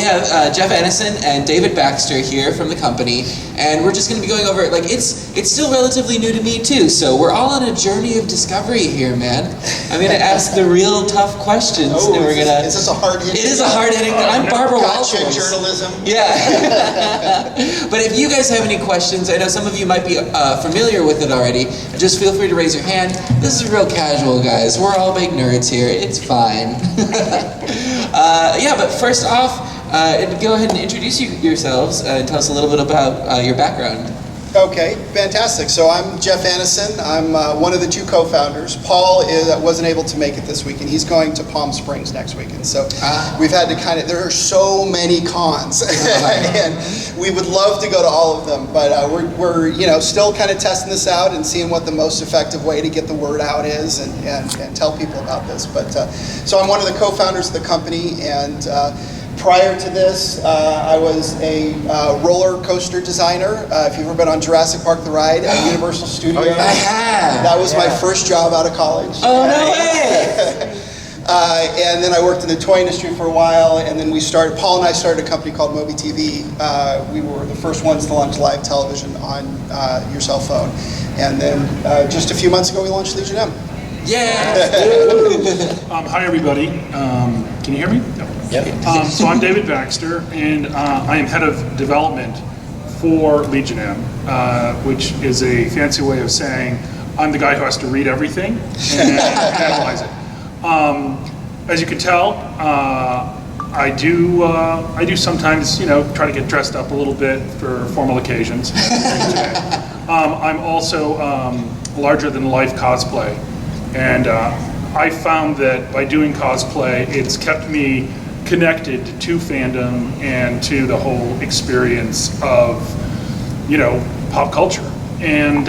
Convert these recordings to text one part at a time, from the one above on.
have Jeff Annison and David Baxter here from the company, and we're just going to be going over it. Like, it's still relatively new to me too, so we're all on a journey of discovery here, man. I'm going to ask the real tough questions. Oh, and we're gonna. Is this a hard hitting? It is a hard hitting. I'm Barbara Gotcha Walters. journalism. Yeah. But if you guys have any questions, I know some of you might be familiar with it already. Just feel free to raise your hand. This is real casual, guys. We're all big nerds here. It's fine. Yeah, but first off, go ahead and introduce yourselves and tell us a little bit about your background. Okay, fantastic. So I'm Jeff Annison. I'm one of the two co-founders. Paul wasn't able to make it this week, and he's going to Palm Springs next week. And so we've had to there are so many cons, and we would love to go to all of them, but we're still kind of testing this out and seeing what the most effective way to get the word out is and tell people about this. But so I'm one of the co-founders of the company, and prior to this, I was a roller coaster designer. If you've ever been on Jurassic Park the ride at Universal Studios, I have. That was my first job out of college. Oh, no way! And then I worked in the toy industry for a while, and then Paul and I started a company called Moby TV. We were the first ones to launch live television on your cell phone. And then just a few months ago, we launched Legion M. Yeah! Hi, everybody. Can you hear me? No. Yep. So I'm David Baxter, and I am head of development for Legion M, which is a fancy way of saying I'm the guy who has to read everything and analyze it. As you can tell, I do sometimes, try to get dressed up a little bit for formal occasions. I'm also larger than life cosplay, and I found that by doing cosplay, it's kept me connected to fandom and to the whole experience of, pop culture. And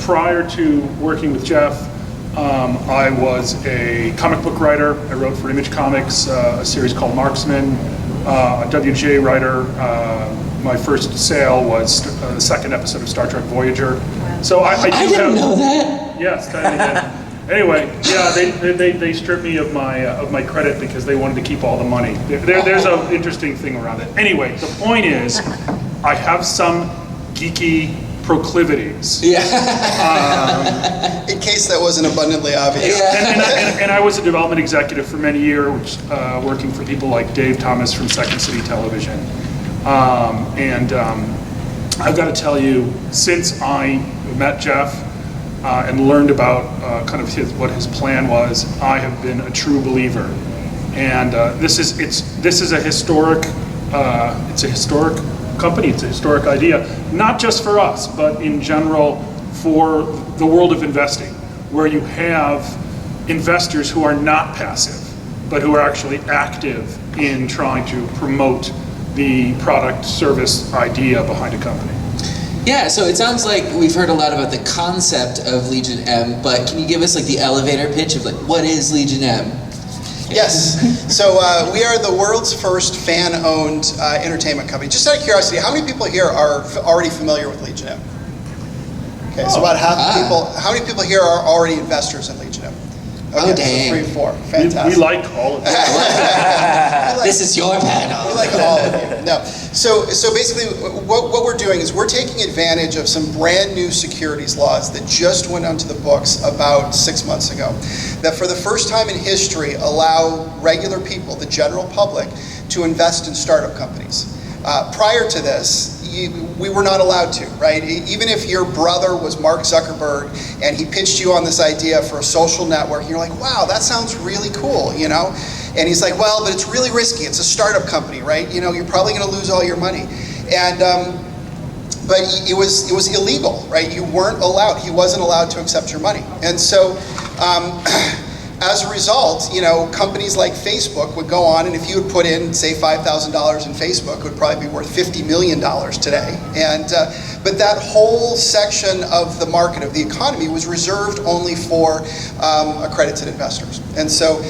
prior to working with Jeff, I was a comic book writer. I wrote for Image Comics, a series called Marksman, a WGA writer. My first sale was the second episode of Star Trek Voyager. So I didn't know that. Yes, kind of did. Anyway, yeah, they stripped me of my credit because they wanted to keep all the money. There's an interesting thing around it. Anyway, the point is, I have some geeky proclivities. Yeah. In case that wasn't abundantly obvious. Yeah. And I was a development executive for many years, working for people like Dave Thomas from Second City Television. I've got to tell you, since I met Jeff and learned about kind of what his plan was, I have been a true believer. And this is a historic company. It's a historic idea, not just for us, but in general for the world of investing, where you have investors who are not passive, but who are actually active in trying to promote the product service idea behind a company. Yeah, so it sounds like we've heard a lot about the concept of Legion M, but can you give us like the elevator pitch of what is Legion M? Yes. So we are the world's first fan-owned entertainment company. Just out of curiosity, how many people here are already familiar with Legion M? Okay, so about half the people. How many people here are already investors in Legion M? Okay, dang. So 3 or 4. Fantastic. We like all of that. This is your panel. We like all of you. No. So basically, what we're doing is we're taking advantage of some brand new securities laws that just went onto the books about 6 months ago, that for the first time in history allow regular people, the general public, to invest in startup companies. Prior to this, we were not allowed to, right? Even if your brother was Mark Zuckerberg and he pitched you on this idea for a social network, you're like, wow, that sounds really cool, And he's like, well, but it's really risky. It's a startup company, right? You're probably going to lose all your money. And but it was illegal, right? You weren't allowed. He wasn't allowed to accept your money. And so as a result, companies like Facebook would go on, and if you would put in, say, $5,000 in Facebook, it would probably be worth $50 million today. And but that whole section of the market, of the economy, was reserved only for accredited investors. And so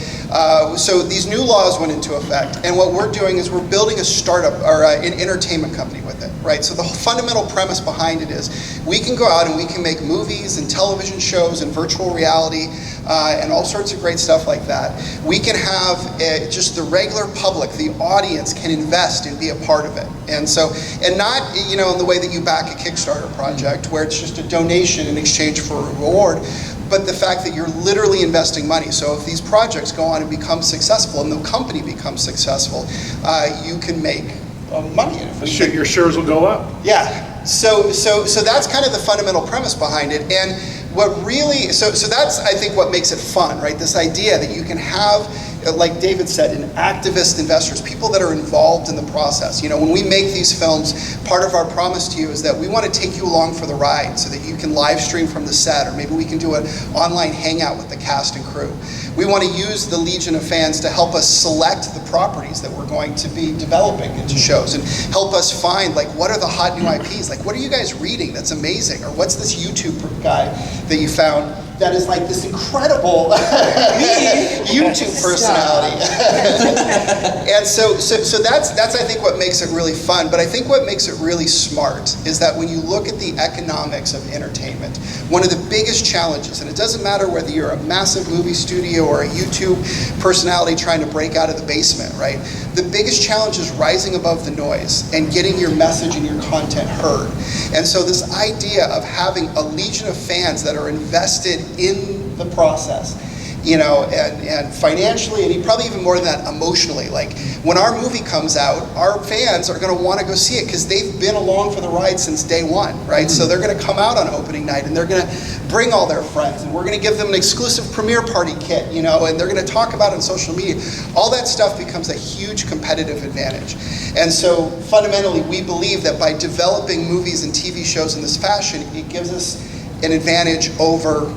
So these new laws went into effect, and what we're doing is we're building a startup or an entertainment company with it, right? So the fundamental premise behind it is we can go out and we can make movies and television shows and virtual reality and all sorts of great stuff like that. We can have just the regular public, the audience, can invest and be a part of it. And so, and not, in the way that you back a Kickstarter project where it's just a donation in exchange for a reward, but the fact that you're literally investing money. So if these projects go on and become successful and the company becomes successful, you can make money. Your shares will go up. Yeah. So that's kind of the fundamental premise behind it. And what really, so that's, I think, what makes it fun, right? This idea that you can have, like David said, activist investors, people that are involved in the process. When we make these films, part of our promise to you is that we want to take you along for the ride so that you can live stream from the set, or maybe we can do an online hangout with the cast and crew. We want to use the legion of fans to help us select the properties that we're going to be developing into shows, and help us find, like, what are the hot new IPs? Like, what are you guys reading that's amazing? Or what's this YouTube guy that you found that is like this incredible YouTube personality? And so that's I think what makes it really fun. But I think what makes it really smart is that when you look at the economics of entertainment, one of the biggest challenges, and it doesn't matter whether you're a massive movie studio or a YouTube personality trying to break out of the basement, right? The biggest challenge is rising above the noise and getting your message and your content heard. And so this idea of having a legion of fans that are invested in the process, and financially, and probably even more than that, emotionally. Like, when our movie comes out, our fans are going to want to go see it because they've been along for the ride since day one, right? Mm-hmm. So they're going to come out on opening night, and they're going to bring all their friends, and we're going to give them an exclusive premiere party kit, and they're going to talk about it on social media. All that stuff becomes a huge competitive advantage. And so fundamentally, we believe that by developing movies and TV shows in this fashion, it gives us an advantage over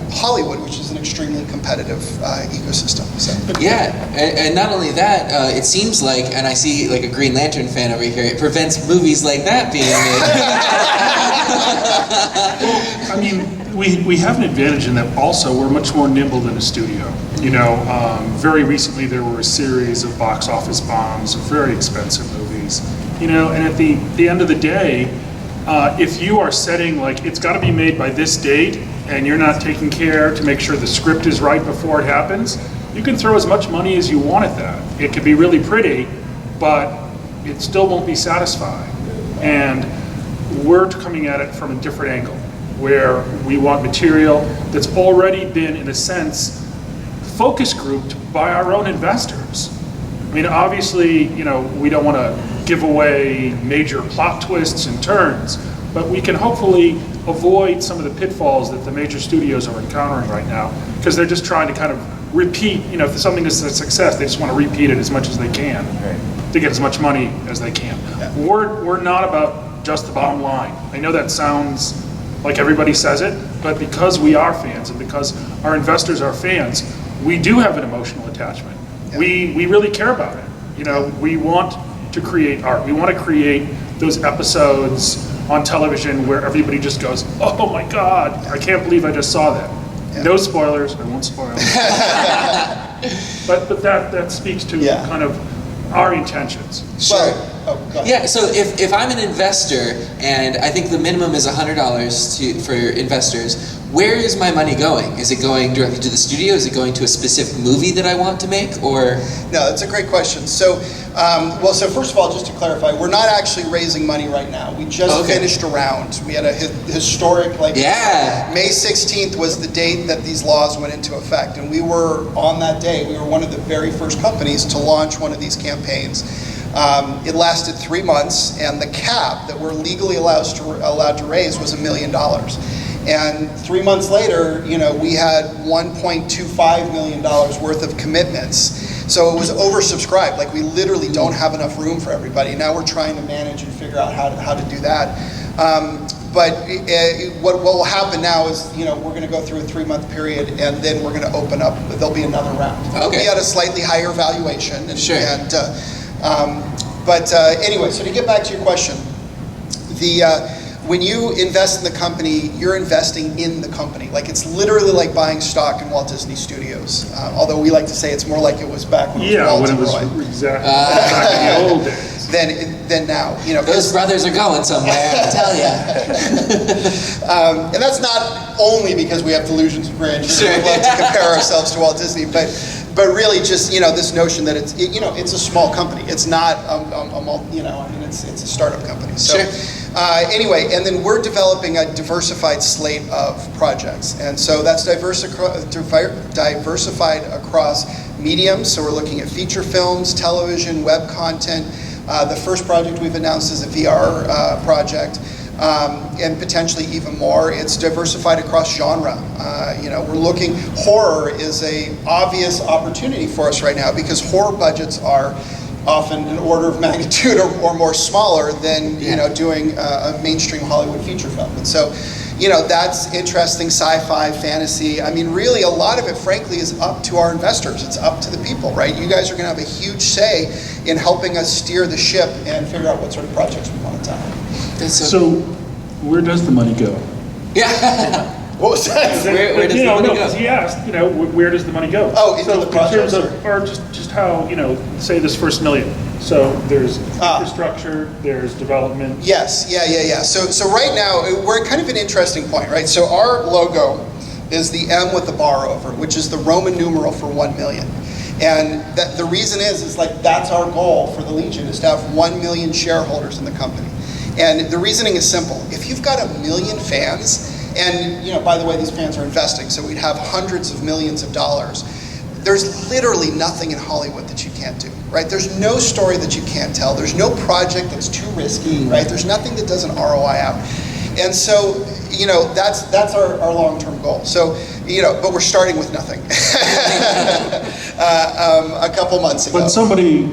Hollywood, which is an extremely competitive ecosystem. So. Yeah, and not only that, it seems like, and I see like a Green Lantern fan over here, it prevents movies like that being made. I mean, we have an advantage in that also we're much more nimble than a studio. Very recently there were a series of box office bombs of very expensive movies. And at the end of the day, if you are setting, like, it's got to be made by this date, and you're not taking care to make sure the script is right before it happens, you can throw as much money as you want at that. It could be really pretty, but it still won't be satisfying. And we're coming at it from a different angle, where we want material that's already been, in a sense, focus grouped by our own investors. I mean, obviously, we don't want to give away major plot twists and turns, but we can hopefully avoid some of the pitfalls that the major studios are encountering right now, because they're just trying to kind of repeat, if something is a success, they just want to repeat it as much as they can to get as much money as they can. Yeah. We're not about just the bottom line. I know that sounds like everybody says it, but because we are fans and because our investors are fans, we do have an emotional attachment. Yeah. We really care about it. We want to create art. We want to create those episodes on television where everybody just goes, oh my God, I can't believe I just saw that. Yeah. No spoilers, I won't spoil. but that speaks to kind of our intentions. Sure. Yeah, so if I'm an investor and I think the minimum is $100 for investors, where is my money going? Is it going directly to the studio? Is it going to a specific movie that I want to make? Or no, that's a great question. So, so first of all, just to clarify, we're not actually raising money right now. We just finished a round. We had a historic, May 16th was the date that these laws went into effect, and we were on that day. We were one of the very first companies to launch one of these campaigns. It lasted 3 months, and the cap that we're legally allowed to raise was $1 million. And 3 months later, we had $1.25 million worth of commitments. So it was oversubscribed. Like, we literally don't have enough room for everybody. Now we're trying to manage and figure out how to do that. But what will happen now is, we're going to go through a 3-month period, and then we're going to open up. There'll be another round. It'll be at a slightly higher valuation. And, sure. Anyway, so to get back to your question, when you invest in the company, you're investing in the company. Like it's literally like buying stock in Walt Disney Studios. Although we like to say it's more like it was back when it was Walt and Roy. Exactly back in the old days. Than now. Those brothers are going somewhere, I tell you. And that's not only because we have delusions of grandeur. Sure. We love to compare ourselves to Walt Disney, but really just this notion that it's it's a small company. It's not it's a startup company. So anyway, and then we're developing a diversified slate of projects, and so that's diversified across mediums. So we're looking at feature films, television, web content. The first project we've announced is a VR project, and potentially even more. It's diversified across genre. We're looking, horror is a obvious opportunity for us right now because horror budgets are often an order of magnitude or more smaller than doing a mainstream Hollywood feature film. And so, that's interesting. Sci-fi, fantasy. I mean, really, a lot of it, frankly, is up to our investors. It's up to the people, right? You guys are going to have a huge say in helping us steer the ship and figure out what sort of projects we want to tackle. So, where does the money go? Yeah. What was that? Where does the money go? Because he asked, where does the money go? Oh, into the projects, in terms of, or just how, say this first million. So there's infrastructure, there's development. Yes, yeah. So right now, we're at kind of an interesting point, right? So our logo is the M with the bar over, which is the Roman numeral for 1 million. And the reason is like that's our goal for the Legion, is to have 1 million shareholders in the company. And the reasoning is simple. If you've got 1 million fans, and by the way, these fans are investing, so we'd have hundreds of millions of dollars. There's literally nothing in Hollywood that you can't do, right? There's no story that you can't tell. There's no project that's too risky, right? There's nothing that doesn't ROI out. And so, that's our long-term goal. So, but we're starting with nothing. A couple months ago. But somebody,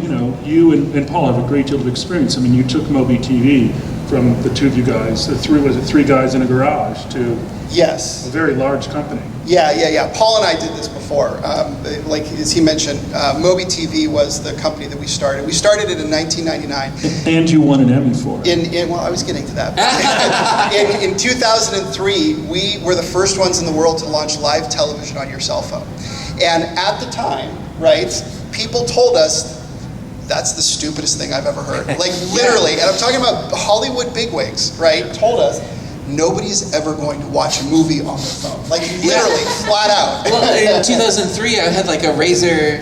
you and Paul have a great deal of experience. I mean, you took Moby TV from the two of you guys, three guys in a garage, to a very large company. Yeah. Paul and I did this before. Like as he mentioned, Moby TV was the company that we started. We started it in 1999. And you won an Emmy for it. Well, I was getting to that. in 2003, we were the first ones in the world to launch live television on your cell phone. And at the time, right, people told us, that's the stupidest thing I've ever heard. Like literally, and I'm talking about Hollywood bigwigs, right, told us, nobody's ever going to watch a movie on their phone. Like literally, flat out. Well, in 2003, I had like a Razor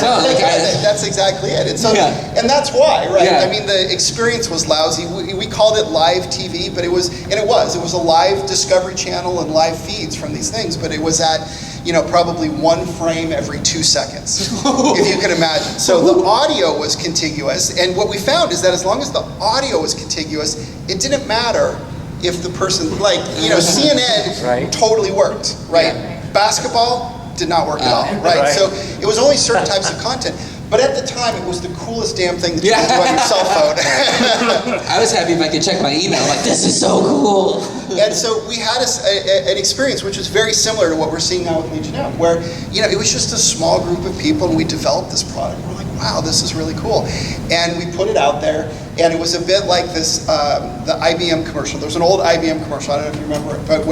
phone. That's exactly it. And so, and that's why, right? Yeah. I mean, the experience was lousy. We called it live TV, but it was a live Discovery Channel and live feeds from these things, but it was at, probably 1 frame every 2 seconds, if you can imagine. So the audio was contiguous, and what we found is that as long as the audio was contiguous, it didn't matter if the person, CNN totally worked, right? Yeah. Basketball did not work at all, right? So it was only certain types of content. But at the time, it was the coolest damn thing that you could do on your cell phone. I was happy if I could check my email. Like, this is so cool. And so we had an experience which was very similar to what we're seeing now with Legion M, where it was just a small group of people, and we developed this product. We're like, wow, this is really cool. And we put it out there, and it was a bit like this, the IBM commercial. There was an old IBM commercial, I don't know if you remember it, but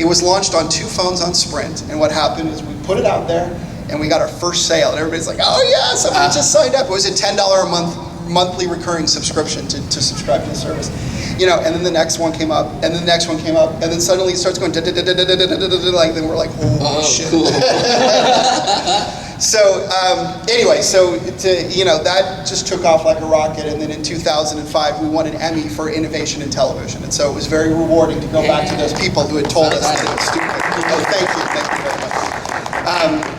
it was launched on 2 phones on Sprint, and what happened is we put it out there, and we got our first sale, and everybody's like, oh yeah, somebody just signed up. It was a $10 a month monthly recurring subscription to subscribe to the service. And then the next one came up, and then the next one came up, and then suddenly it starts going like, then we're like, holy shit. Cool. So anyway, that just took off like a rocket, and then in 2005 we won an Emmy for innovation in television, and so it was very rewarding to go back to those people who had told us that it was stupid. Oh, thank you very much.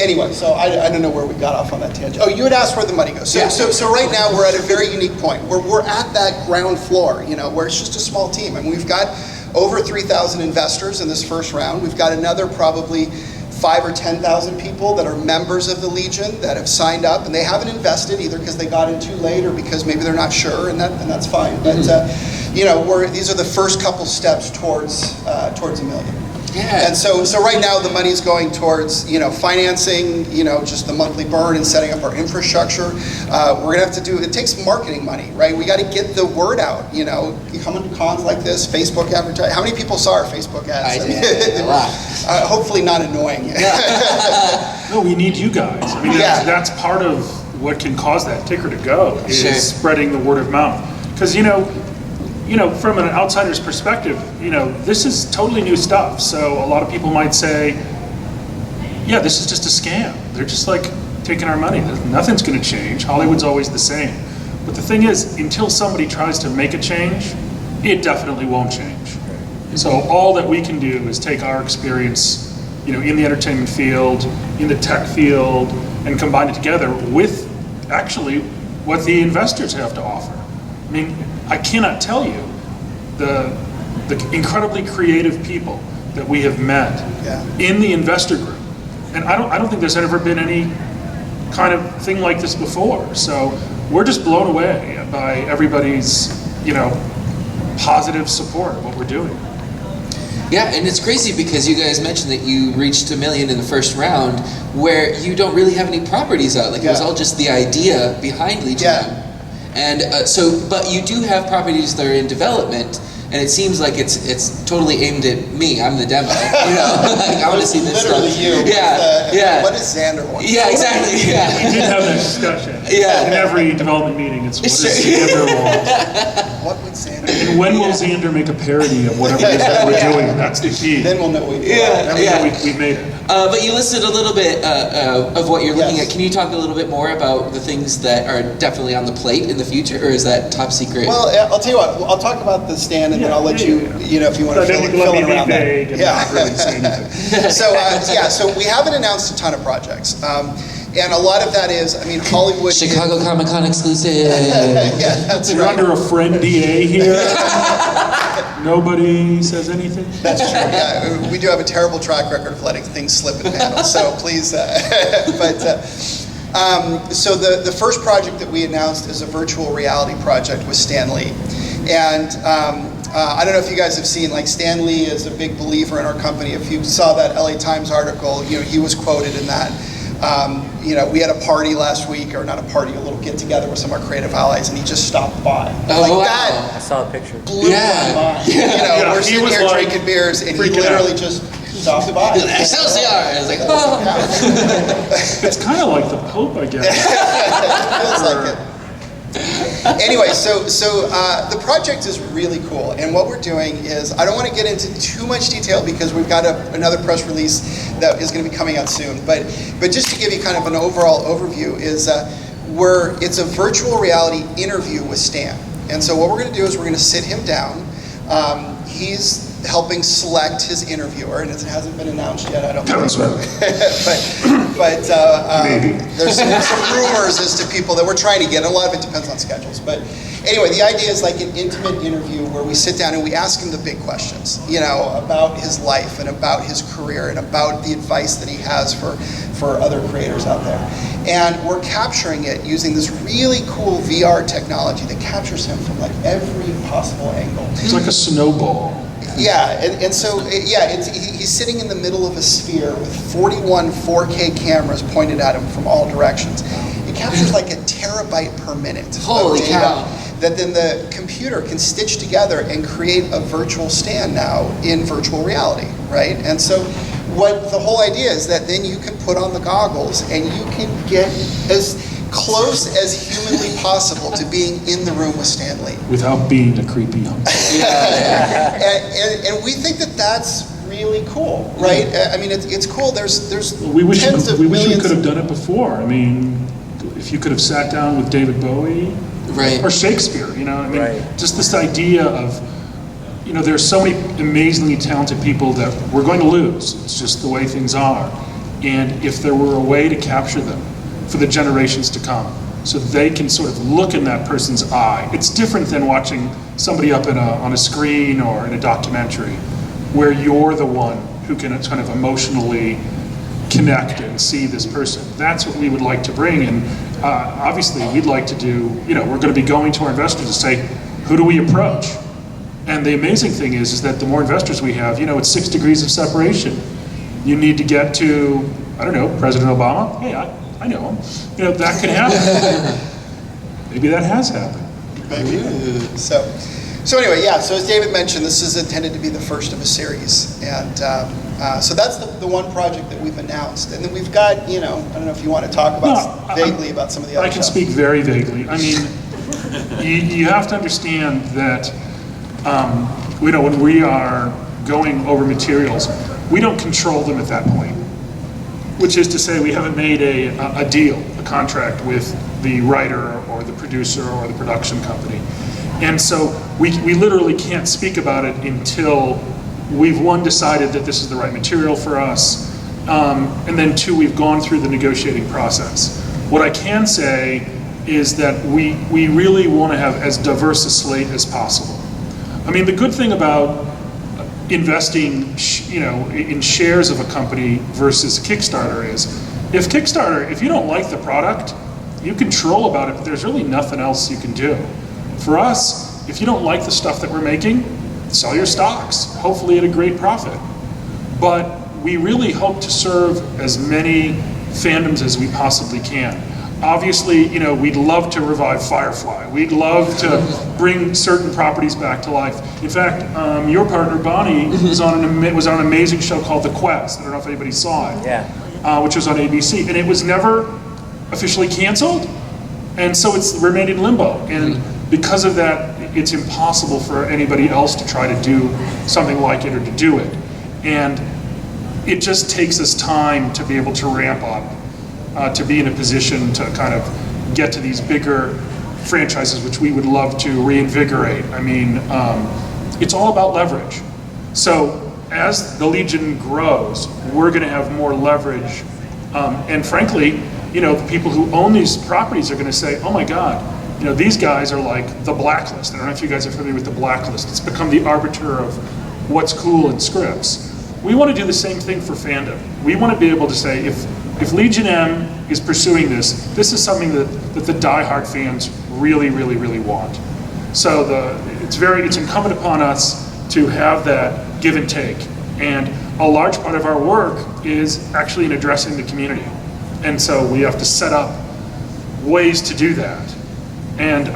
Anyway, so I don't know where we got off on that tangent. Oh, you had asked where the money goes. So right now we're at a very unique point where we're at that ground floor, where it's just a small team. And we've got over 3,000 investors in this first round. We've got another probably 5,000 or 10,000 people that are members of the Legion that have signed up, and they haven't invested either because they got in too late or because maybe they're not sure, and that's fine. But these are the first couple steps towards $1 million. Yeah. And so right now the money's going towards, financing, just the monthly burn and setting up our infrastructure. We're gonna have to it takes marketing money, right? We gotta get the word out, You come into cons like this, Facebook advertising. How many people saw our Facebook ads? I did, a lot. Hopefully not annoying. No, we need you guys. I mean, that's part of what can cause that ticker to go, is Sure. spreading the word of mouth. Because, from an outsider's perspective, this is totally new stuff. So a lot of people might say, yeah, this is just a scam. They're just like taking our money. Nothing's going to change. Hollywood's always the same. But the thing is, until somebody tries to make a change, it definitely won't change. So all that we can do is take our experience, in the entertainment field, in the tech field, and combine it together with actually what the investors have to offer. I mean, I cannot tell you the incredibly creative people that we have met in the investor group. And I don't think there's ever been any kind of thing like this before. So we're just blown away by everybody's, positive support of what we're doing. Yeah, and it's crazy because you guys mentioned that you reached $1 million in the first round, where you don't really have any properties out. Like it was all just the idea behind Legion. Yeah. And but you do have properties that are in development, and it seems like it's totally aimed at me. I'm the demo. Like, I want to see this Literally stuff. you. Yeah. What does Xander want? Yeah, exactly. Yeah. We did have that discussion. Yeah. In every development meeting, it's what does Xander want? What would Xander? And when will Xander make a parody of whatever it is that we're doing? That's the key. Then we'll know we did. Then we know we've made it. But you listed a little bit of what you're looking at. Can you talk a little bit more about the things that are definitely on the plate in the future, or is that top secret? Well, I'll tell you what. I'll talk about the stand, and then I'll let you, if you want to fill in around that. Not really say anything. So we haven't announced a ton of projects, and a lot of that is, Hollywood. Chicago Comic Con exclusive. Yeah, that's We're right. under a friend DA here. Nobody says anything. That's true. Yeah, we do have a terrible track record of letting things slip at panels. So please, so the first project that we announced is a virtual reality project with Stan Lee, and I don't know if you guys have seen, Stan Lee is a big believer in our company. If you saw that LA Times article, he was quoted in that. We had a party last week, or not a party, a little get together with some of our creative allies, and he just stopped by. Wow. That I saw a picture. blew my mind. We're sitting here drinking beers, and he literally just stopped by. Excelsior! I was like, oh. It's kind of like the Pope, I guess. Feels like it. Anyway, so the project is really cool, and what we're doing is, I don't want to get into too much detail because we've got another press release that is going to be coming out soon, but just to give you kind of an overall overview is it's a virtual reality interview with Stan. And so what we're going to do is we're going to sit him down. He's helping select his interviewer, and it hasn't been announced yet, I don't think. but there's some rumors as to people that we're trying to get, and a lot of it depends on schedules. But anyway, the idea is like an intimate interview where we sit down and we ask him the big questions, about his life and about his career and about the advice that he has for other creators out there. And we're capturing it using this really cool VR technology that captures him from every possible angle. It's like a snowball. Yeah, and so, he's sitting in the middle of a sphere with 41 4K cameras pointed at him from all directions. It captures like a terabyte per minute. Holy cow. That then the computer can stitch together and create a virtual stand now in virtual reality, right? And so what the whole idea is that then you can put on the goggles and you can get as close as humanly possible to being in the room with Stan Lee. Without being a creepy uncle. And we think that that's really cool, right? It's cool. There's We wish tens of we millions. could have done it before. If you could have sat down with David Bowie, Right. or Shakespeare, Right. just this idea of, there's so many amazingly talented people that we're going to lose. It's just the way things are. And if there were a way to capture them for the generations to come, so they can sort of look in that person's eye. It's different than watching somebody up on a screen or in a documentary, where you're the one who can kind of emotionally connect and see this person. That's what we would like to bring, and obviously we'd like to do, we're going to be going to our investors to say, who do we approach? And the amazing thing is that the more investors we have, it's 6 degrees of separation. You need to get to, I don't know, President Obama. Hey, I know him. That could happen. Maybe that has happened. Maybe. So anyway, yeah, so as David mentioned, this is intended to be the first of a series. And so that's the one project that we've announced. And then we've got, I don't know if you want to talk about vaguely about some of the other I can stuff. speak very vaguely. I mean, you have to understand that, when we are going over materials, we don't control them at that point. Which is to say, we haven't made a deal, a contract with the writer or the producer or the production company. And so we literally can't speak about it until we've, one, decided that this is the right material for us, and then two, we've gone through the negotiating process. What I can say is that we really want to have as diverse a slate as possible. I mean, the good thing about investing, in shares of a company versus Kickstarter is, if you don't like the product, you can troll about it, but there's really nothing else you can do. For us, if you don't like the stuff that we're making, sell your stocks, hopefully at a great profit. But we really hope to serve as many fandoms as we possibly can. Obviously, we'd love to revive Firefly. We'd love to bring certain properties back to life. In fact, your partner Bonnie was on an amazing show called The Quest. I don't know if anybody saw it. Yeah. Which was on ABC, and it was never officially canceled, and so it's remained in limbo. And because of that, it's impossible for anybody else to try to do something like it or to do it. And it just takes us time to be able to ramp up. To be in a position to kind of get to these bigger franchises, which we would love to reinvigorate. I mean, it's all about leverage. So as the Legion grows, we're going to have more leverage. And frankly, the people who own these properties are going to say, oh my God, these guys are like the blacklist. I don't know if you guys are familiar with the blacklist. It's become the arbiter of what's cool in scripts. We want to do the same thing for fandom. We want to be able to say, if Legion M is pursuing this is something that the diehard fans really, really, really want. So it's incumbent upon us to have that give and take. And a large part of our work is actually in addressing the community. And so we have to set up ways to do that. And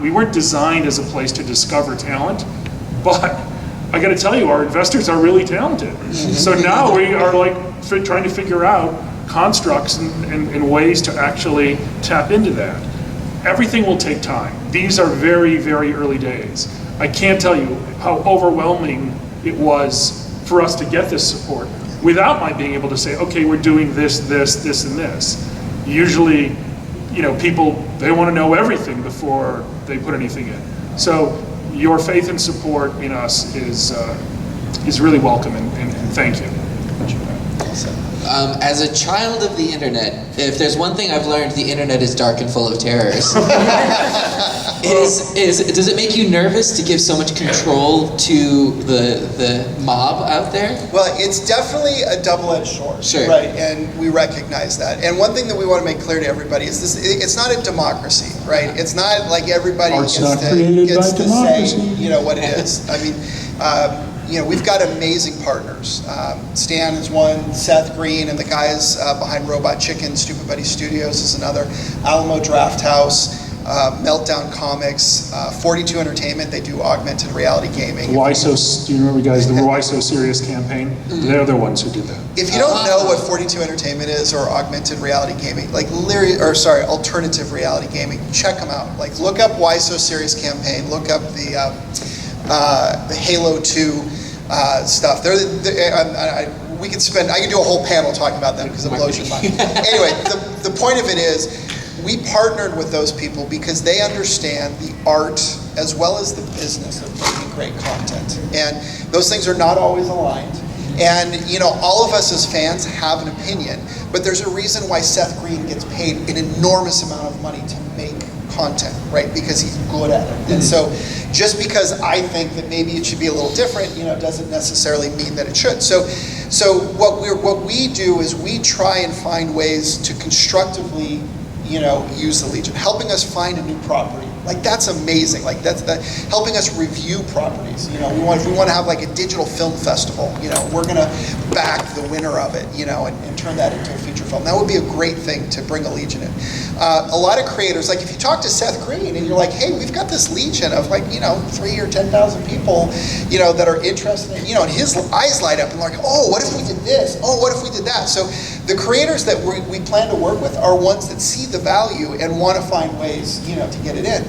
we weren't designed as a place to discover talent, but I got to tell you, our investors are really talented. So now we are trying to figure out constructs and ways to actually tap into that. Everything will take time. These are very, very early days. I can't tell you how overwhelming it was for us to get this support without my being able to say, okay, we're doing this, this, and this. Usually, people, they want to know everything before they put anything in. So your faith and support in us is really welcome, and thank you. As a child of the internet, if there's one thing I've learned, the internet is dark and full of terrors. Does it make you nervous to give so much control to the mob out there? Well, it's definitely a double-edged sword, Sure. Right? And we recognize that. And one thing that we want to make clear to everybody is this: it's not a democracy, right? It's not like everybody Art's gets not to created by say, democracy. what it is. I mean, we've got amazing partners. Stan is one, Seth Green, and the guys behind Robot Chicken, Stupid Buddy Studios is another, Alamo Draft House, Meltdown Comics, 42 Entertainment, they do augmented reality gaming. Do you remember, guys, the Why So Serious campaign? They're the ones who did that. If you don't know what 42 Entertainment is, or augmented reality gaming, alternative reality gaming, check them out. Look up Why So Serious campaign, look up the Halo 2 stuff. I can do a whole panel talking about them because it blows your mind. Anyway, the point of it is, we partnered with those people because they understand the art as well as the business of making great content. And those things are not always aligned. And all of us as fans have an opinion, but there's a reason why Seth Green gets paid an enormous amount of money to make content, right? Because he's good at it. And so just because I think that maybe it should be a little different, doesn't necessarily mean that it should. So what we do is we try and find ways to constructively use the Legion, helping us find a new property. Like, that's amazing. Like, that's helping us review properties. If we want to have like a digital film festival, we're going to back the winner of it, and turn that into a feature film. That would be a great thing to bring a Legion in. A lot of creators, like if you talk to Seth Green and you're like, hey, we've got this Legion of like, 3 or 10,000 people, that are interested in, and his eyes light up and like, oh, what if we did this? Oh, what if we did that? So the creators that we plan to work with are ones that see the value and want to find ways, to get it in.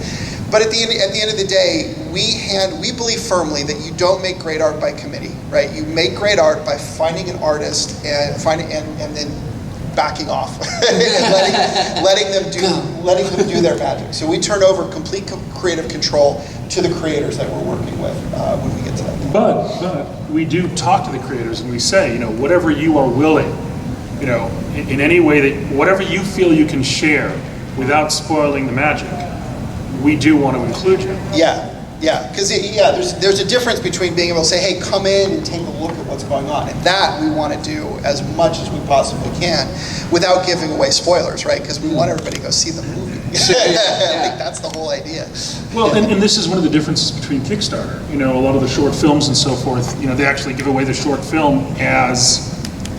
But at the end of the day, we believe firmly that you don't make great art by committee, right? You make great art by finding an artist and then backing off and letting them do their magic. So we turn over complete creative control to the creators that we're working with when we get to that point. But we do talk to the creators and we say, whatever you are willing, in any way that whatever you feel you can share without spoiling the magic, we do want to include you. Yeah, because there's a difference between being able to say, hey, come in and take a look at what's going on, and that we want to do as much as we possibly can without giving away spoilers, right? Because we want everybody to go see the movie. I think that's the whole idea. Well, and this is one of the differences between Kickstarter. A lot of the short films and so forth, they actually give away the short film as,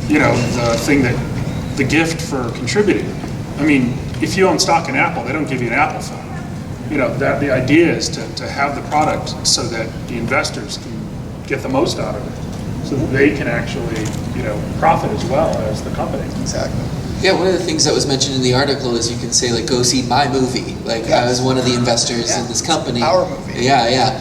the gift for contributing. I mean, if you own stock in Apple, they don't give you an Apple film. That the idea is to have the product so that the investors can get the most out of it, so that they can actually, profit as well as the company. Exactly. Yeah, one of the things that was mentioned in the article is you can say, like, go see my movie. Like, I was one of the investors in this company. Our movie. Yeah.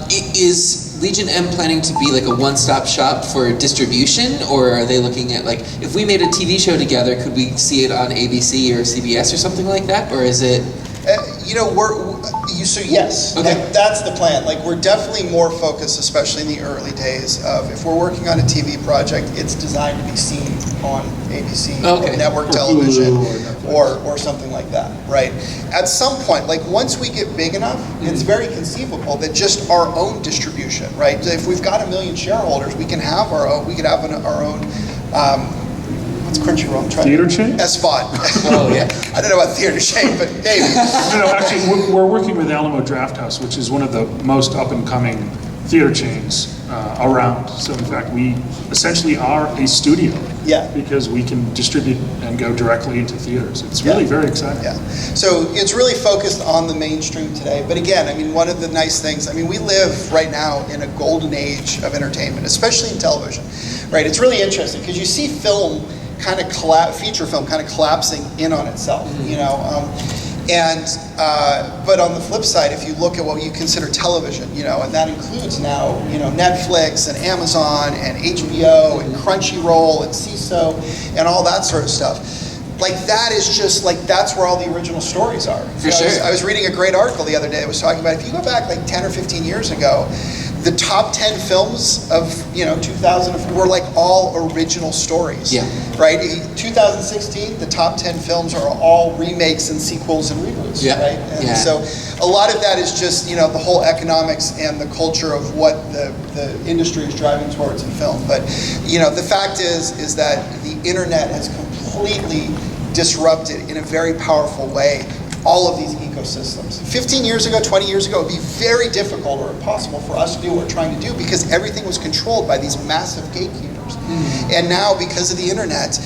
Is Legion M planning to be like a one-stop shop for distribution, or are they looking at, like, if we made a TV show together, could we see it on ABC or CBS or something like that, or is it? So yes, okay. like, that's the plan. Like, we're definitely more focused, especially in the early days, of if we're working on a TV project, it's designed to be seen on ABC or network television or something like that, right? At some point, like once we get big enough, it's very conceivable that just our own distribution, right? If we've got 1 million shareholders, we can have our own. We could have our own. What's Crunchyroll? Theater chain? SVOD. Oh, yeah. I don't know about theater chain, but maybe. No, actually, we're working with Alamo Drafthouse, which is one of the most up-and-coming theater chains around. So, in fact, we essentially are a studio. Yeah. Because we can distribute and go directly into theaters. It's really very exciting. Yeah. So it's really focused on the mainstream today. But again, I mean, one of the nice things, I mean, we live right now in a golden age of entertainment, especially in television, right? It's really interesting because you see film kind of feature film kind of collapsing in on itself, but on the flip side, if you look at what you consider television, and that includes now, Netflix and Amazon and HBO and Crunchyroll and CISO and all that sort of stuff. Like, that is just like, that's where all the original stories are. For sure. I was reading a great article the other day that was talking about, if you go back like 10 or 15 years ago, the top 10 films of 2000 were like all original stories. Yeah. Right? 2016, the top 10 films are all remakes and sequels and reboots. Yeah. Right? And so a lot of that is just the whole economics and the culture of what the industry is driving towards in film. But the fact is that the internet has completely disrupted in a very powerful way all of these ecosystems. 15 years ago, 20 years ago, it would be very difficult or impossible for us to do what we're trying to do because everything was controlled by these massive gatekeepers. Mm-hmm. And now, because of the internet,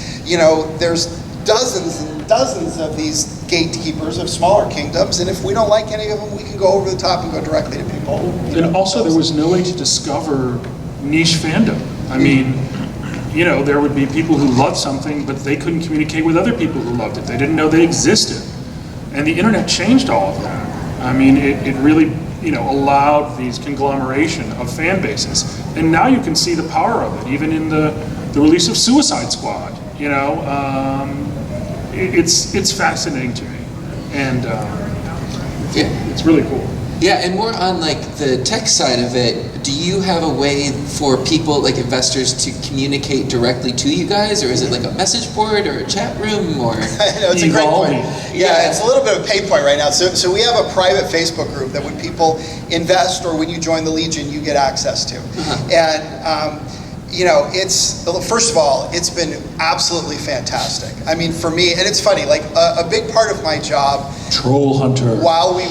there's dozens and dozens of these gatekeepers of smaller kingdoms, and if we don't like any of them, we can go over the top and go directly to people. And also, there was no way to discover niche fandom. I mean, there would be people who loved something, but they couldn't communicate with other people who loved it. They didn't know they existed. And the internet changed all of that. I mean, it really, allowed these conglomeration of fan bases. And now you can see the power of it, even in the release of Suicide Squad. It's fascinating to me. And it's really cool. Yeah, and more on like the tech side of it, do you have a way for people, like investors, to communicate directly to you guys, or is it like a message board or a chat room, or? No, it's a great point. Yeah, it's a little bit of a pain point right now. So we have a private Facebook group that when people invest or when you join the Legion, you get access to. Uh-huh. you know, it's, first of all, it's been absolutely fantastic. I mean, for me, and it's funny, like a big part of my job, Troll hunter. while we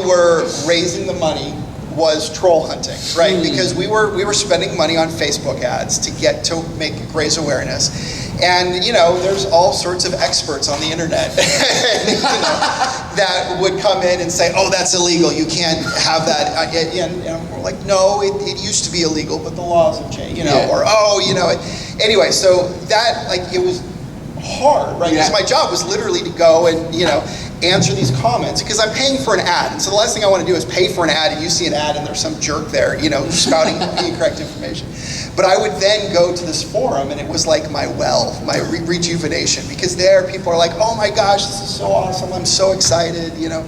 were raising the money, was troll hunting, right? Because we were spending money on Facebook ads to raise awareness. And you know, there's all sorts of experts on the internet you know, that would come in and say, "Oh, that's illegal. You can't have that." And we're like, "No, it used to be illegal, but the laws have changed." You know, Yeah. or "Oh, you know." Anyway, so that, like, it was hard, right? Because my job was literally to go and, you know, answer these comments, because I'm paying for an ad. And so the last thing I want to do is pay for an ad and you see an ad and there's some jerk there, you know, spouting incorrect information. But I would then go to this forum, and it was like my rejuvenation, because there people are like, "Oh my gosh, this is so awesome, I'm so excited," you know.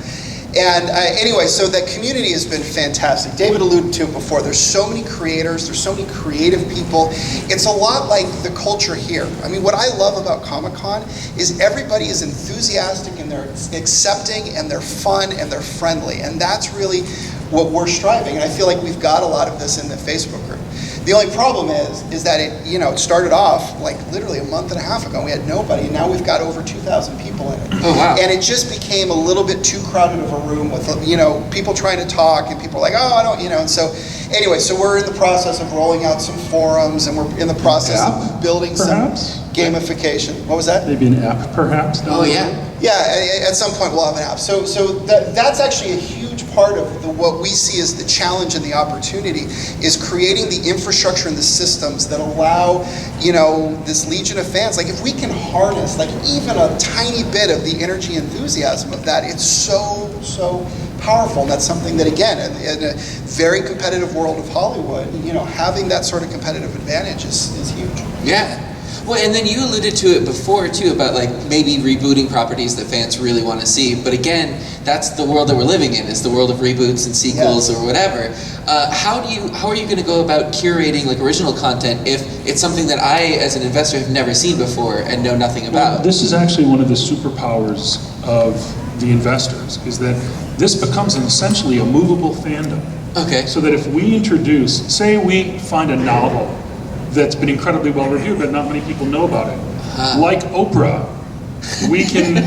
And anyway, so the community has been fantastic. David alluded to it before. There's so many creators. There's so many creative people. It's a lot like the culture here. I mean, what I love about Comic-Con is everybody is enthusiastic, and they're accepting, and they're fun, and they're friendly. And that's really what we're striving. And I feel like we've got a lot of this in the Facebook group. The only problem is that it, you know, it started off like literally a month and a half ago. We had nobody, and now we've got over 2,000 people in it. Oh, wow. And it just became a little bit too crowded of a room with, you know, people trying to talk, and people are like, "Oh, I don't," you know. And so anyway, so we're in the process of rolling out some forums, and we're in the process of building perhaps? some gamification. What was that? Maybe an app, perhaps. Oh, yeah. Yeah, at some point we'll have an app. So that's actually a huge part of what we see as the challenge and the opportunity, is creating the infrastructure and the systems that allow, you know, this legion of fans. Like, if we can harness like even a tiny bit of the energy and enthusiasm of that, it's so powerful. And that's something that, again, in a very competitive world of Hollywood, you know, having that sort of competitive advantage is huge. Yeah. Well, and then you alluded to it before too, about like maybe rebooting properties that fans really want to see. But again, that's the world that we're living in, is the world of reboots and sequels or whatever. How are you going to go about curating like original content if it's something that I, as an investor, have never seen before and know nothing about? Well, this is actually one of the superpowers of the investors, is that this becomes essentially a movable fandom. Okay. So that if we introduce, say we find a novel that's been incredibly well reviewed, but not many people know about it. Like Oprah, we can,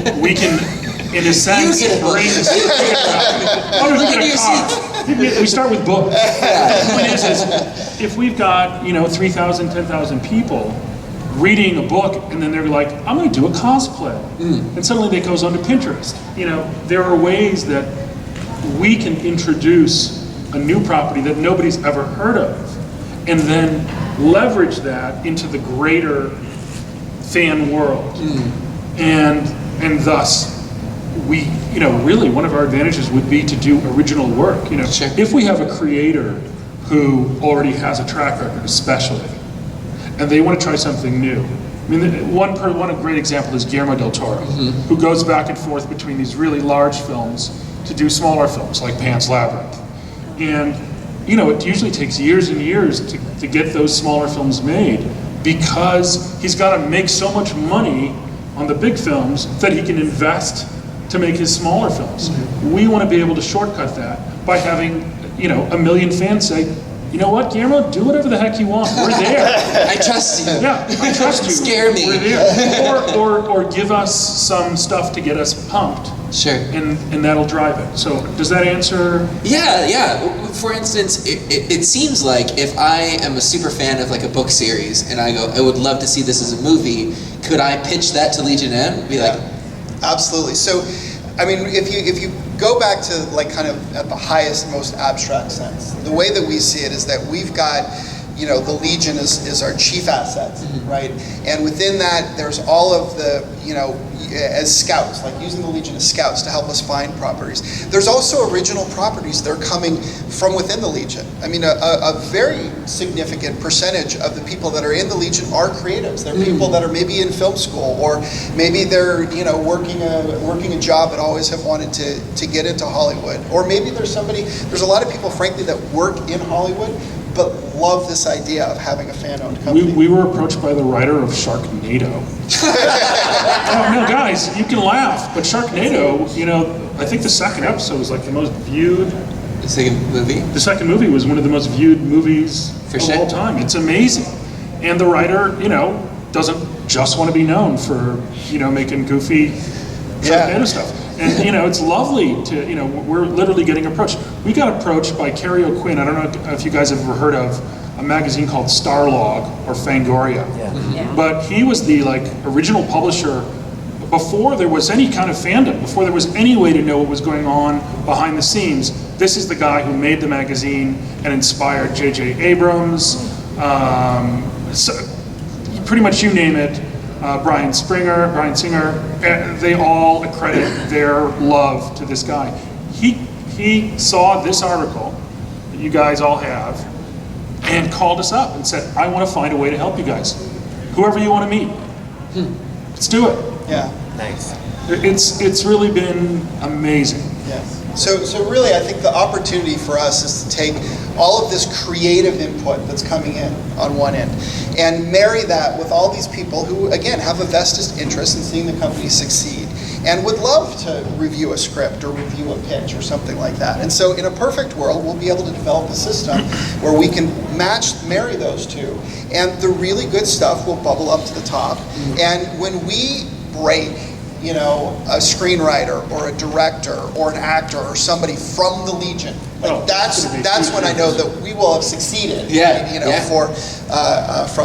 in a sense, bring. We start with books. The point is, if we've got 3,000, 10,000 people reading a book, and then they're like, "I'm going to do a cosplay," and suddenly that goes onto Pinterest. There are ways that we can introduce a new property that nobody's ever heard of, and then leverage that into the greater fan world. And thus, we, really one of our advantages would be to do original work. Sure. If we have a creator who already has a track record, especially, and they want to try something new. I mean, one great example is Guillermo del Toro, who goes back and forth between these really large films to do smaller films like Pan's Labyrinth. And it usually takes years and years to get those smaller films made, because he's got to make so much money on the big films that he can invest to make his smaller films. We want to be able to shortcut that by having, 1 million fans say, "You know what, Guillermo, do whatever the heck you want. We're there. I trust you. Yeah, I trust you. Scare me. We're there." Or give us some stuff to get us pumped. Sure. And that'll drive it. So does that answer? Yeah. For instance, it seems like if I am a super fan of like a book series and I go, "I would love to see this as a movie," could I pitch that to Legion M? Be like, absolutely. So, I mean, if you go back to like kind of at the highest, most abstract sense, the way that we see it is that we've got, the Legion is our chief assets, right? And within that, there's all of the, as scouts, like using the Legion as scouts to help us find properties. There's also original properties that are coming from within the Legion. I mean, a very significant percentage of the people that are in the Legion are creatives. They're people that are maybe in film school, or maybe they're, working a job but always have wanted to get into Hollywood. Or maybe there's a lot of people, frankly, that work in Hollywood but love this idea of having a fan-owned company. We were approached by the writer of Sharknado. No, guys, you can laugh, but Sharknado, I think the second episode was like the most viewed. the second movie? The second movie was one of the most viewed movies For of sure. all time. It's amazing. And the writer, doesn't just want to be known for, making goofy Sharknado stuff. And, it's lovely to, we're literally getting approached. We got approached by Kerry O'Quinn. I don't know if you guys have ever heard of a magazine called Starlog or Fangoria. Yeah. But he was the original publisher before there was any kind of fandom, before there was any way to know what was going on behind the scenes. This is the guy who made the magazine and inspired J.J. Abrams, so pretty much you name it, Brian Singer, they all accredit their love to this guy. He saw this article that you guys all have and called us up and said, I want to find a way to help you guys. Whoever you want to meet, let's do it. Yeah. Nice. It's really been amazing. Yes. So really, I think the opportunity for us is to take all of this creative input that's coming in on one end and marry that with all these people who, again, have a vested interest in seeing the company succeed and would love to review a script or review a pitch or something like that. And so in a perfect world, we'll be able to develop a system where we can marry those two, and the really good stuff will bubble up to the top. And when we break a screenwriter or a director or an actor or somebody from the Legion, that's when I know that we will have succeeded. From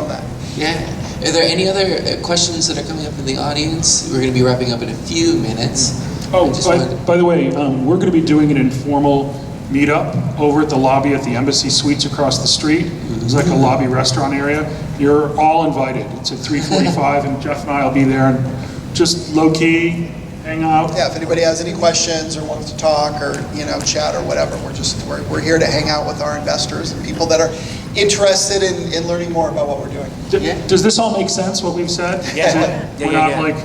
that. Yeah. Are there any other questions that are coming up in the audience? We're going to be wrapping up in a few minutes. By the way, we're going to be doing an informal meetup over at the lobby at the Embassy Suites across the street. It's like a lobby restaurant area. You're all invited. It's at 3:45, and Jeff and I will be there and just low key hang out. Yeah, if anybody has any questions or wants to talk or chat or whatever, we're here to hang out with our investors and people that are interested in learning more about what we're doing. Does this all make sense, what we've said? Yeah. We're not like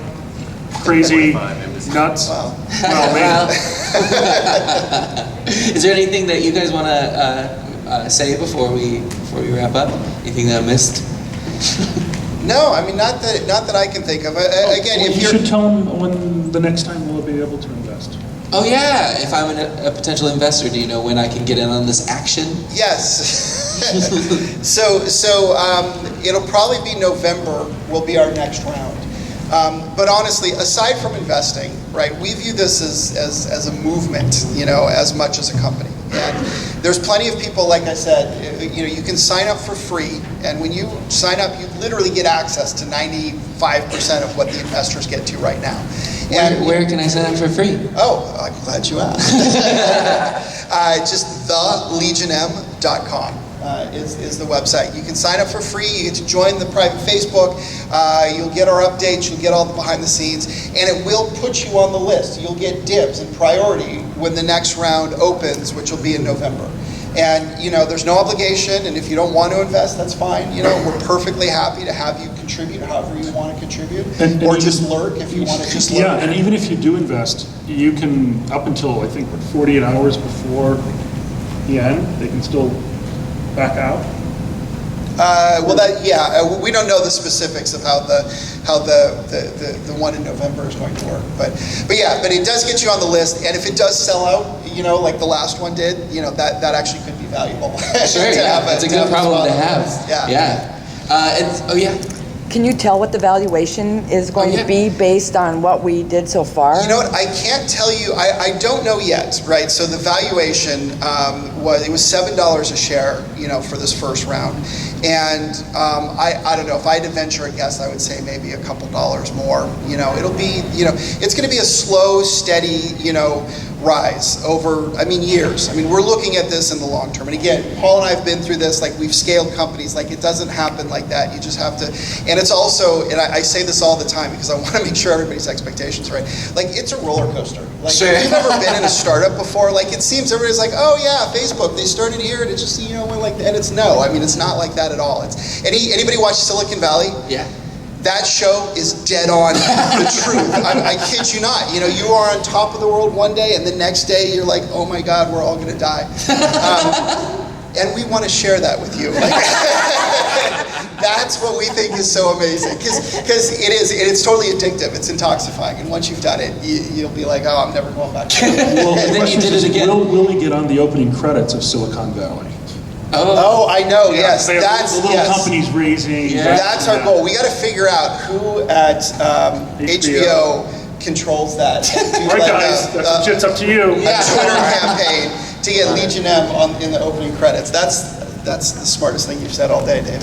crazy nuts? Well, Well, is there anything that you guys want to say before we wrap up? Anything that I missed? no, I mean not that I can think of. Again, if you you're should tell them when the next time we'll be able to invest. Oh yeah, if I'm a potential investor, do you know when I can get in on this action? Yes. so it'll probably be November will be our next round. But honestly, aside from investing, right, we view this as a movement, as much as a company. And there's plenty of people, like I said, you can sign up for free, and when you sign up, you literally get access to 95% of what the investors get to right now. And Where can I sign up for free? Oh, I'm glad you asked. Just thelegionm.com. Is the website. You can sign up for free, you get to join the private Facebook, you'll get our updates, you'll get all the behind the scenes, and it will put you on the list. You'll get dibs and priority when the next round opens, which will be in November. And there's no obligation, and if you don't want to invest, that's fine. We're perfectly happy to have you contribute however you want to contribute, or just lurk if you want to just lurk. Yeah, and even if you do invest, you can, up until I think 48 hours before the end, they can still back out? We don't know the specifics of how the one in November is going to work, but it does get you on the list, and if it does sell out, like the last one did, that actually could be valuable. Sure, it's a good problem to have. Yeah. Can you tell what the valuation is going to be based on what we did so far? You know what? I can't tell you. I don't know yet, right? So the valuation was $7 a share, for this first round, and I don't know if I had to venture a guess. I would say maybe a couple dollars more. It'll be, it's going to be a slow, steady, rise over, years. We're looking at this in the long term. And again, Paul and I have been through this. Like, we've scaled companies. Like, it doesn't happen like that. You just have to. And it's also, and I say this all the time because I want to make sure everybody's expectations are right. Like, it's a roller coaster. Like, sure. If you've ever been in a startup before, like, it seems everybody's like, oh yeah, Facebook, they started here and it just, went like that. And it's no. It's not like that at all. It's anybody watch Silicon Valley? Yeah. That show is dead on the truth. I kid you not. You are on top of the world one day, and the next day you're like, oh my God, we're all going to die. And we want to share that with you. That's what we think is so amazing, because it's totally addictive. It's intoxifying, and once you've done it, you'll be like, oh, I'm never going back to it. Well, And then you did it again. Will we get on the opening credits of Silicon Valley? Oh, I know. Yes, They have that's the little companies raising. Yeah. That's our goal. We got to figure out who at HBO controls that. All right, guys, that's up to you. Yeah, Twitter campaign to get Legion M in the opening credits. That's the smartest thing you've said all day, David.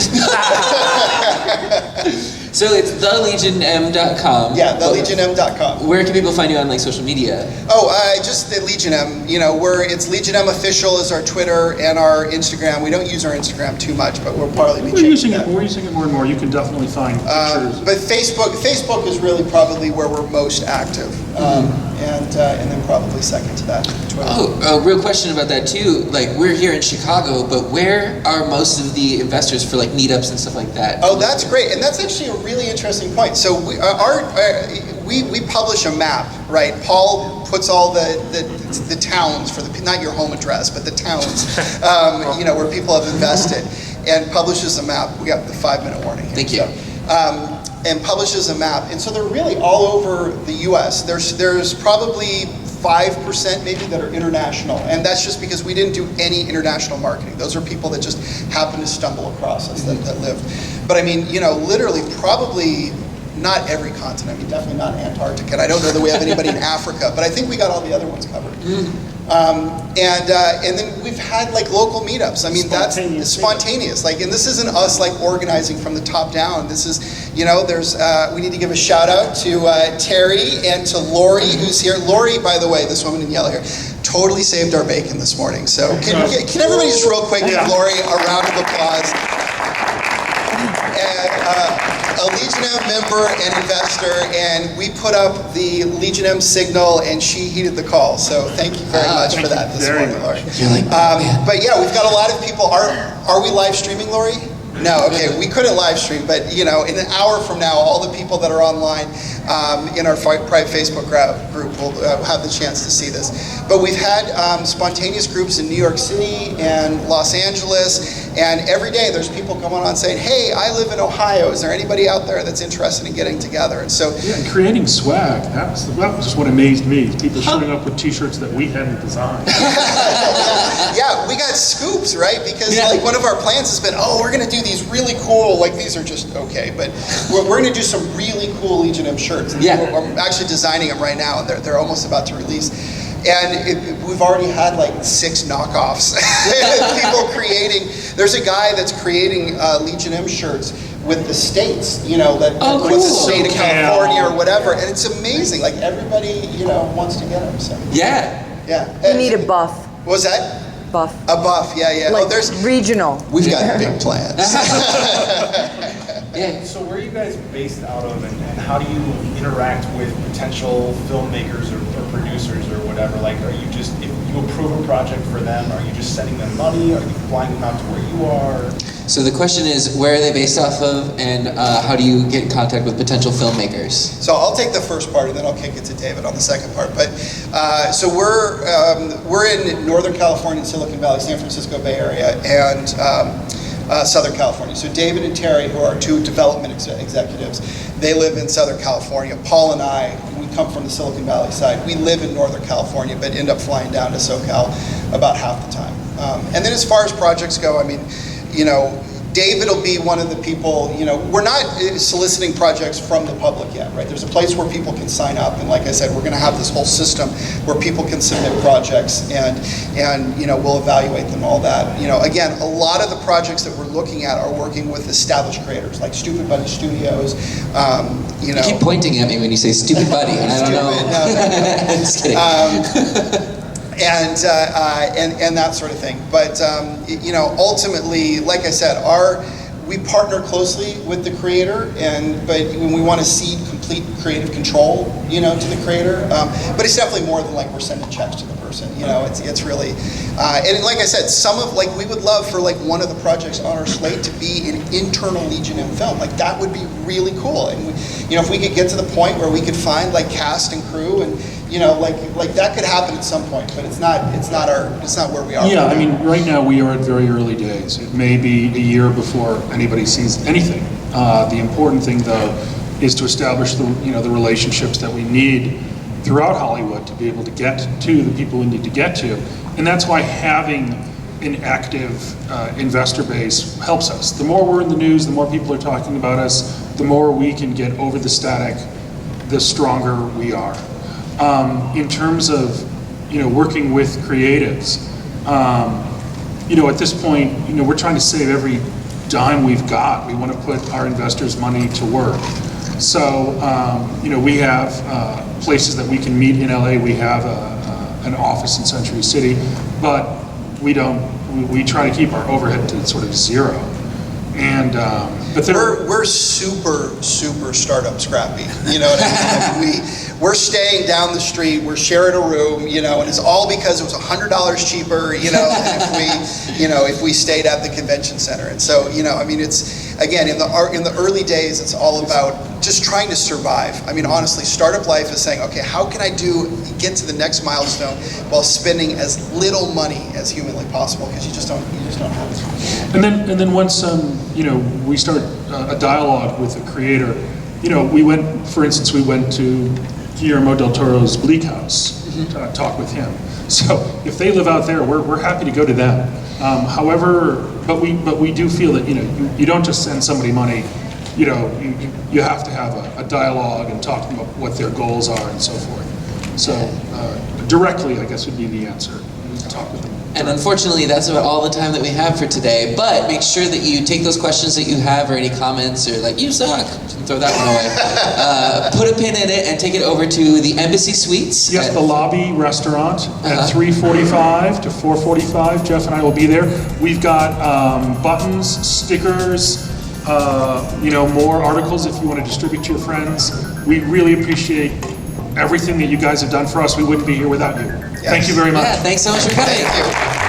So it's thelegionm.com. Yeah, thelegionm.com. Where can people find you on like social media? Oh, just the Legion M. You know, it's Legion M official is our Twitter and our Instagram. We don't use our Instagram too much, but we'll probably be changing that. We're using it more and more. You can definitely find pictures. But Facebook is really probably where we're most active, and then probably second to that, Twitter. Oh, a real question about that too. Like we're here in Chicago, but where are most of the investors for like meetups and stuff like that? Oh, that's great, and that's actually a really interesting point. So we publish a map, right? Paul puts all the towns for not your home address, but the towns, where people have invested, and publishes a map. We got the 5-minute warning here. Thank you. And publishes a map, and so they're really all over the U.S. There's probably 5% maybe that are international, and that's just because we didn't do any international marketing. Those are people that just happen to stumble across us that live. But I mean, literally probably not every continent. I mean, definitely not Antarctica, and I don't know that we have anybody in Africa, but I think we got all the other ones covered. And then we've had like local meetups. I mean, that's spontaneous. Like, and this isn't us like organizing from the top down. This is, there's. We need to give a shout out to Terry and to Lori, who's here. Lori, by the way, this woman in yellow here, totally saved our bacon this morning. So can everybody just real quick give Lori a round of applause? And a Legion M member and investor, and we put up the Legion M signal, and she heeded the call. So thank you very much for that this morning, Lori. But yeah, we've got a lot of people. Are we live streaming, Lori? No, okay, we couldn't live stream, but in an hour from now, all the people that are online in our private Facebook group will have the chance to see this. But we've had spontaneous groups in New York City and Los Angeles, and every day there's people coming on saying, hey, I live in Ohio, is there anybody out there that's interested in getting together? And so and creating swag, that was just what amazed me. People showing up with t-shirts that we hadn't designed. Yeah, we got scoops, right? Because like one of our plans has been, we're going to do these really cool, like these are just okay, but we're going to do some really cool Legion M shirts. And I'm actually designing them right now, and they're almost about to release. And we've already had like 6 knockoffs. People creating. There's a guy that's creating Legion M shirts with the states, with the state of California or whatever, and it's amazing. Like everybody, wants to get them. So yeah. We need a buff. What was that? Buff. A buff, yeah. Like there's regional. We've got big plans. So where are you guys based out of, and how do you interact with potential filmmakers or producers or whatever? Like, are you just, if you approve a project for them, are you just sending them money? Are you flying them out to where you are? So the question is, where are they based off of, and how do you get in contact with potential filmmakers? So I'll take the first part, and then I'll kick it to David on the second part. But so we're in Northern California, Silicon Valley, San Francisco Bay Area, and Southern California. So David and Terry, who are 2 development executives, they live in Southern California. Paul and I, we come from the Silicon Valley side. We live in Northern California, but end up flying down to SoCal about half the time. And then as far as projects go, I mean, David will be one of the people, we're not soliciting projects from the public yet, right? There's a place where people can sign up, and like I said, we're going to have this whole system where people can submit projects, and we'll evaluate them, all that. Again, a lot of the projects that we're looking at are working with established creators, like Stupid Buddy Studios, You keep pointing at me when you say Stupid Buddy, and I don't know. No. Just kidding. And that sort of thing. But ultimately, like I said, we partner closely with the creator, but when we want to cede complete creative control, to the creator. But it's definitely more than like we're sending checks to the person. It's really, and like I said, we would love for like one of the projects on our slate to be an internal Legion M film. Like that would be really cool. And if we could get to the point where we could find like cast and crew and like that could happen at some point, but it's not where we are. Yeah, I mean, right now we are at very early days. It may be a year before anybody sees anything. The important thing, though, is to establish the relationships that we need throughout Hollywood to be able to get to the people we need to get to, and that's why having an active investor base helps us. The more we're in the news, the more people are talking about us, the more we can get over the static, the stronger we are. In terms of, working with creatives, at this point, we're trying to save every dime we've got. We want to put our investors' money to work. So, we have places that we can meet in LA. We have an office in Century City, but we try to keep our overhead to sort of zero. And but we're super startup scrappy. You know what I mean? We're staying down the street. We're sharing a room. And it's all because it was $100 cheaper. Than if we stayed at the convention center. And so it's again in the early days, it's all about just trying to survive. I mean, honestly, startup life is saying, okay, how can I get to the next milestone while spending as little money as humanly possible? Because you just don't have it. And then once we start a dialogue with a creator, we went to Guillermo del Toro's Bleak House to talk with him. So if they live out there, we're happy to go to them. However, but we do feel that you don't just send somebody money. You have to have a dialogue and talk to them about what their goals are and so forth. So directly, I guess, would be the answer. Talk with them. And unfortunately, that's about all the time that we have for today. But make sure that you take those questions that you have or any comments or you suck, throw that one away. Put a pin in it and take it over to the Embassy Suites. Yes, the lobby restaurant at 3:45 to 4:45. Jeff and I will be there. We've got buttons, stickers, more articles if you want to distribute to your friends. We really appreciate everything that you guys have done for us. We wouldn't be here without you. Yes. Thank you very much. Yeah, thanks so much for coming. Thank you.